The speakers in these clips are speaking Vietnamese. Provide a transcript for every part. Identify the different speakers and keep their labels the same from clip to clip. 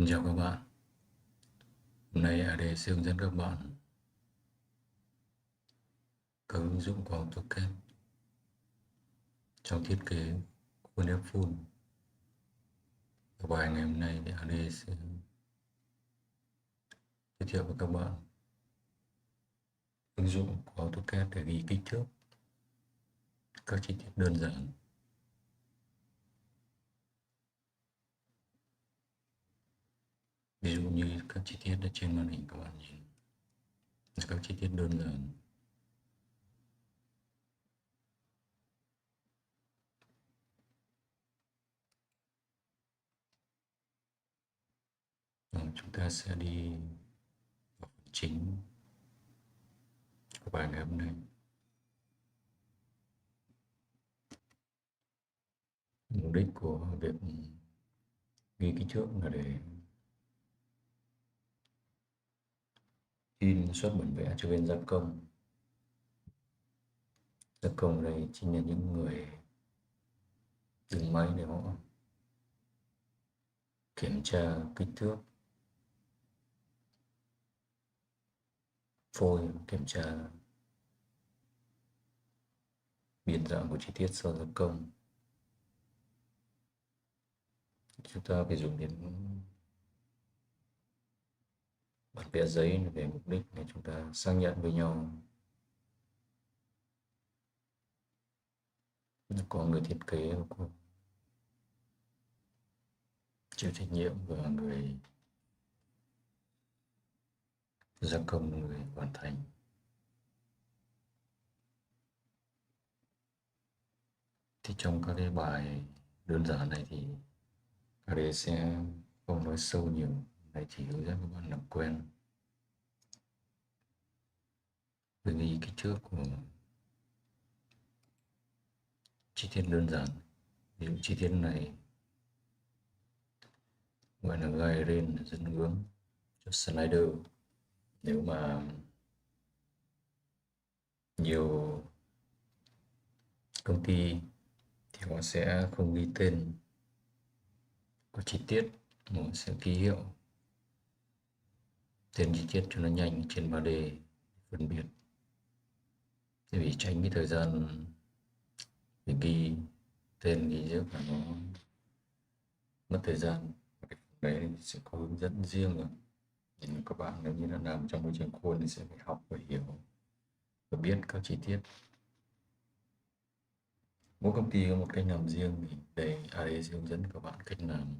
Speaker 1: Xin chào các bạn. Hôm nay AD sẽ hướng dẫn các bạn các ứng dụng của AutoCAD trong thiết kế khuôn phép full. Ở bài ngày hôm nay thì AD sẽ giới thiệu với các bạn ứng dụng của AutoCAD để ghi kích thước các chi tiết đơn giản. Ví dụ như các chi tiết ở trên màn hình các bạn nhìn là các chi tiết đơn giản. Chúng ta sẽ đi vào phần chính của bài ngày hôm nay. Mục đích của việc ghi kích thước là để in xuất bản vẽ cho bên gia công. Gia công đây chính là những người dùng máy để họ kiểm tra kích thước, phôi, kiểm tra biến dạng của chi tiết sau gia công. Chúng ta phải dùng đến bản vẽ giấy về mục đích để chúng ta xác nhận với nhau có người thiết kế, có chịu trách nhiệm và người gia công, người hoàn thành. Thì trong các cái bài đơn giản này thì AD sẽ không nói sâu nhiều, này chỉ hướng dẫn các bạn làm quen với ghi kích thước của chi tiết đơn giản. Ví dụ chi tiết này gọi là gai ren dẫn hướng cho slider. Nếu mà nhiều công ty thì họ sẽ không ghi tên của chi tiết mà họ sẽ ký hiệu tên chi tiết cho nó nhanh trên 3D phân biệt, để vì tránh cái thời gian để ghi tên ghi trước là nó mất thời gian. Đấy sẽ có hướng dẫn riêng rồi, nhưng các bạn nếu như là làm trong môi trường khuôn thì sẽ phải học và hiểu và biết các chi tiết. Mỗi công ty có một cách làm riêng, thì đây AD sẽ hướng dẫn các bạn cách làm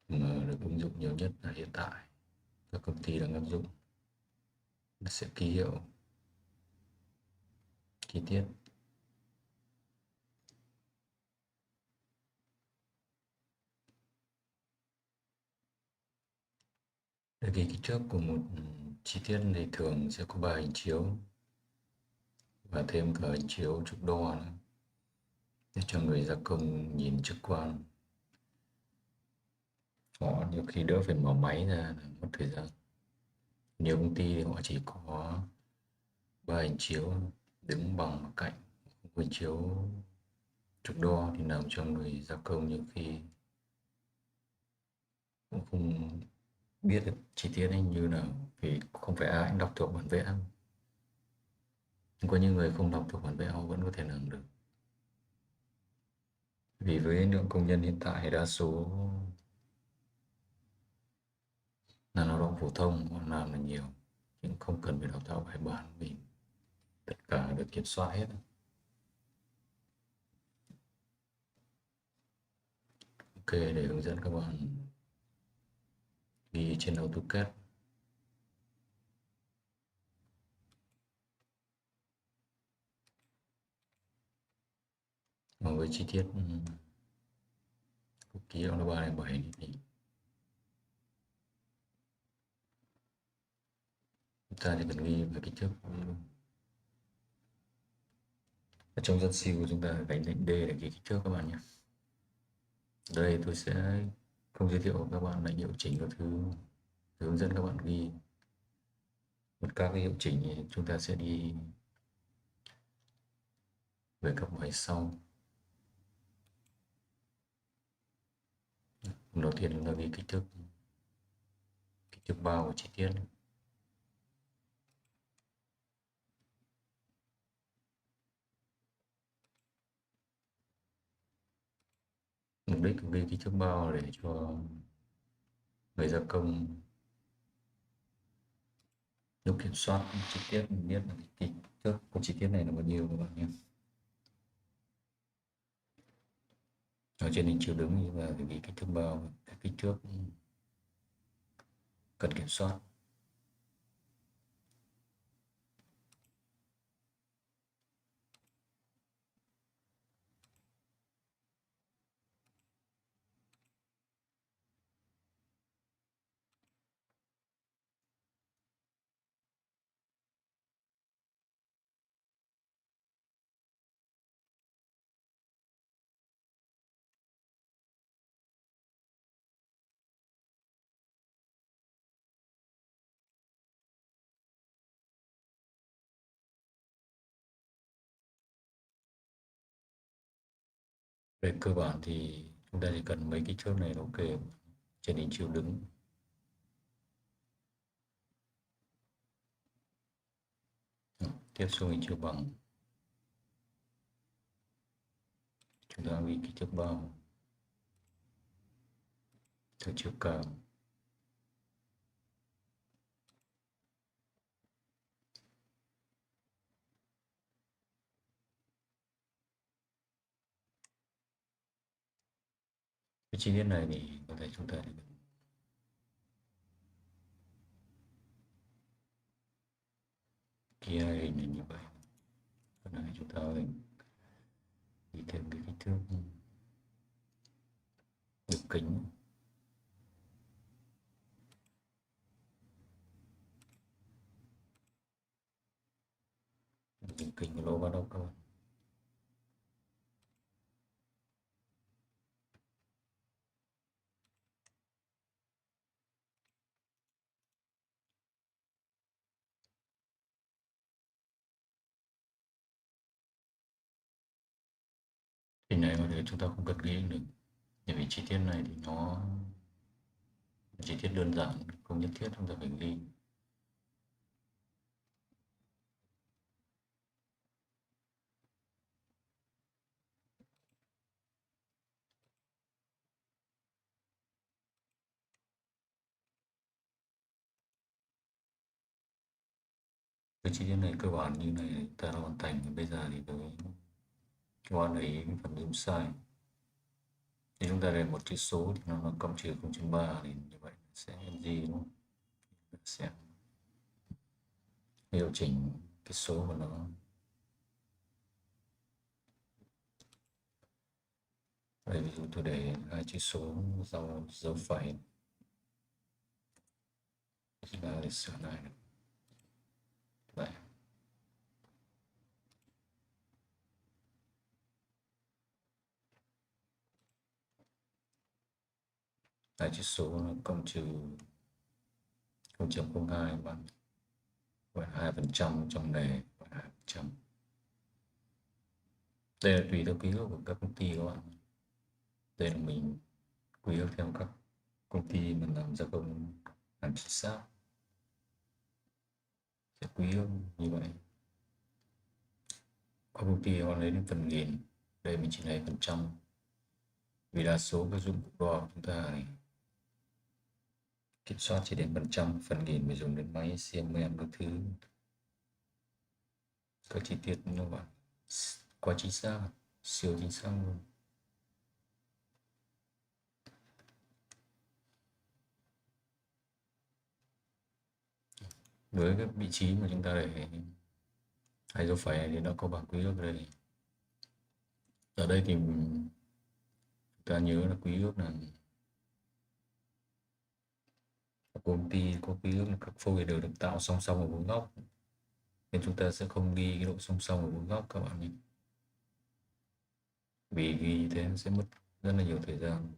Speaker 1: mà được ứng dụng nhiều nhất là hiện tại các công ty đang áp dụng. Nó sẽ ký hiệu chi tiết. Để ghi kích thước của một chi tiết thì thường sẽ có 3 hình chiếu và thêm cả hình chiếu trục đo nữa, để cho người gia công nhìn trực quan. Họ nhiều khi đỡ phải mở máy ra là mất thời gian. Nhiều công ty thì họ chỉ có 3 hình chiếu đứng bằng một cạnh, hình chiếu trục đo thì làm cho người gia công nhiều khi cũng không biết được chi tiết ấy như nào, vì không phải ai cũng đọc thuộc bản vẽ. Nhưng có những người không đọc thuộc bản vẽ họ vẫn có thể làm được, vì với lượng công nhân hiện tại đa số là lao động phổ thông, họ làm là nhiều nhưng không cần phải đào tạo bài bản, vì tất cả được kiểm soát hết. Ok, để hướng dẫn các bạn ghi trên AutoCAD. Mà với chi tiết ký hiệu là 307 thì chúng ta chỉ cần ghi về kích thước. Ở trong dân siêu chúng ta gạch lệnh D để ghi kích thước các bạn nhé. Đây tôi sẽ không giới thiệu các bạn lệnh hiệu chỉnh các thứ, hướng dẫn các bạn ghi. Một các cái hiệu chỉnh thì chúng ta sẽ đi về các bài sau. Đầu tiên là ghi kích thước bao của chi tiết. Mục đích của ghi kích thước bao để cho người gia công lúc kiểm soát chi tiết mình biết là kích thước của chi tiết này là bao nhiêu các bạn nhé. Ở trên hình chiếu đứng như là ghi kích thước bao, các kích thước cần kiểm soát. Về cơ bản thì chúng ta chỉ cần mấy kích thước này là ok. Trên hình chiếu đứng tiếp xuống hình chiếu bằng, chúng ta ghi kích thước bao theo chiều cao. Cái chi tiết này thì có thể chúng ta ghi hai hình này như vậy. Còn này chúng ta ghi thêm cái kích thước đường kính. Đường kính của lỗ bắt đầu các bạn. Hình này mà chúng ta không cần ghi được, bởi vì chi tiết này thì nó chi tiết đơn giản, không nhất thiết chúng ta phải ghi. Cái chi tiết này cơ bản như này ta đã hoàn thành. Bây giờ thì các bạn ấy phần zoom sai. Thì chúng ta để một chữ số thì nó là cộng trừ 0,3 thì như vậy sẽ gì đúng không? Sẽ điều chỉnh cái số của nó. Đây ví dụ tôi để hai chữ số sau dấu phẩy, chúng ta để sửa lại được. Vậy hai chữ số là cộng trừ 0,02 bằng 2% trong đề 2%. Đây là tùy theo ký ức của các công ty các bạn. Đây là mình quy ước theo các công ty mình làm gia công làm chính xác, sẽ quy ước như vậy. Có công ty họ lấy đến phần nghìn, đây mình chỉ lấy phần trăm, vì đa số các dụng cụ đo của chúng ta này kiểm soát chỉ đến phần trăm, phần nghìn mới dùng đến máy CMM các thứ, các chi tiết nó bạn quá chính xác, siêu chính xác luôn. Với các vị trí mà chúng ta để hai dấu phẩy này thì nó có bảng quy ước ở đây. Ở đây thì chúng ta nhớ là quy ước là công ty có quy ước là các phôi đều được tạo song song ở bốn góc, nên chúng ta sẽ không ghi cái độ song song ở bốn góc các bạn nhé, vì ghi như thế sẽ mất rất là nhiều thời gian.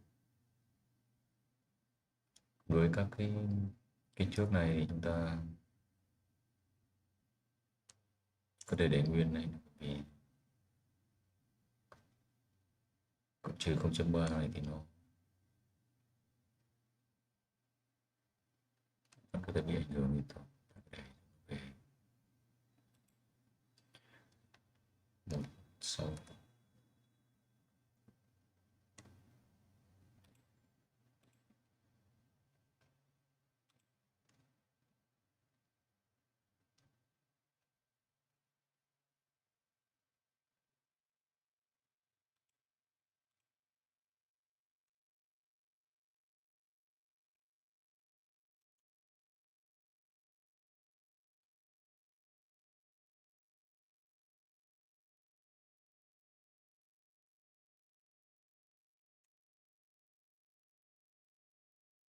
Speaker 1: Với các cái kích thước này thì chúng ta có thể để nguyên này, vì cộng trừ 0,3 này thì nó có thể bị ảnh hưởng thì thôi. Về một sau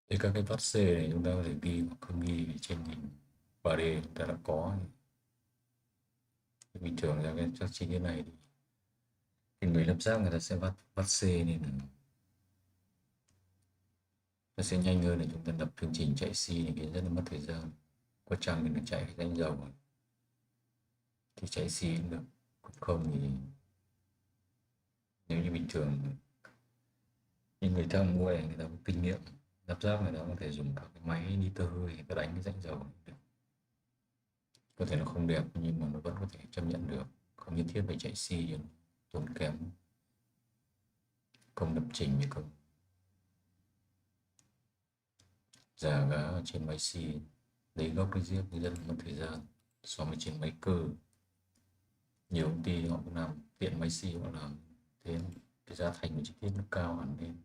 Speaker 1: thì các cái vắt C này chúng ta có thể ghi hoặc không ghi trên hình 3D chúng ta đã có. Bình thường ra cái các chi tiết này thì người lắp ráp người ta sẽ vắt C nên là nó sẽ nhanh hơn để chúng ta lập chương trình chạy C này, cái rất là mất thời gian. Có chăng thì nó chạy danh dầu thì chạy C cũng được, còn không thì nếu như bình thường những người ta mua này người ta có kinh nghiệm lắp ráp, người ta có thể dùng các cái máy niter hơi người ta đánh cái rãnh dầu được. Có thể nó không đẹp nhưng mà nó vẫn có thể chấp nhận được, không nhất thiết phải chạy C cho tốn kém công lập trình với công giả gá ở trên máy C, lấy gốc lấy riêng thì rất là mất thời gian so với trên máy cơ. Nhiều công ty họ cũng làm tiện máy C, họ làm thế cái giá thành của chi tiết nó cao hẳn lên.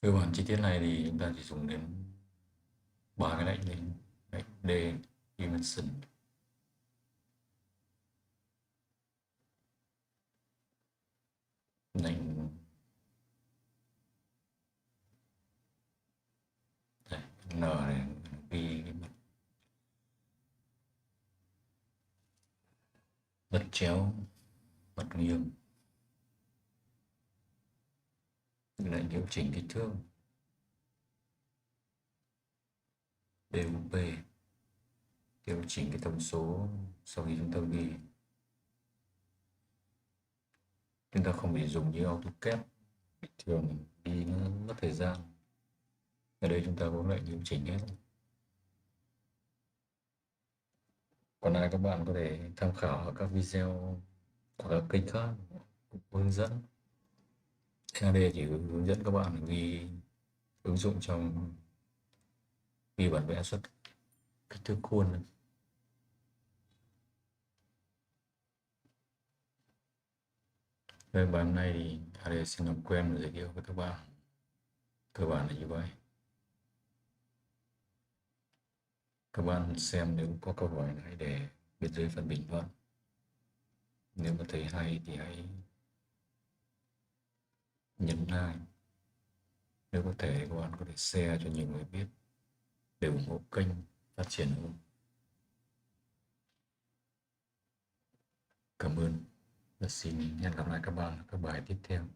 Speaker 1: Cơ bản chi tiết này thì chúng ta chỉ dùng đến ba cái lệnh đến lệnh D dimension, lệnh đây, N này ghi cái mặt chéo, mặt nghiêng, lệnh điều chỉnh kích thước DUP, điều chỉnh cái thông số sau khi chúng ta ghi. Chúng ta không phải dùng như AutoCAD bình thường ghi nó mất thời gian. Ở đây chúng ta có lệnh điều chỉnh hết. Còn lại các bạn có thể tham khảo ở các video hoặc là kênh khác hướng dẫn. đây chỉ hướng dẫn các bạn ghi ứng dụng trong ghi bản vẽ xuất kích thước khuôn. Về bài hôm nay thì AD xin làm quen và giới thiệu với các bạn. Cơ bản là như vậy. Các bạn xem nếu có câu hỏi hãy để bên dưới phần bình luận. Nếu mà thấy hay thì hãy nhấn like. Nếu có thể các bạn có thể share cho nhiều người biết để ủng hộ kênh phát triển hơn. Cảm ơn và xin hẹn gặp lại các bạn ở các bài tiếp theo.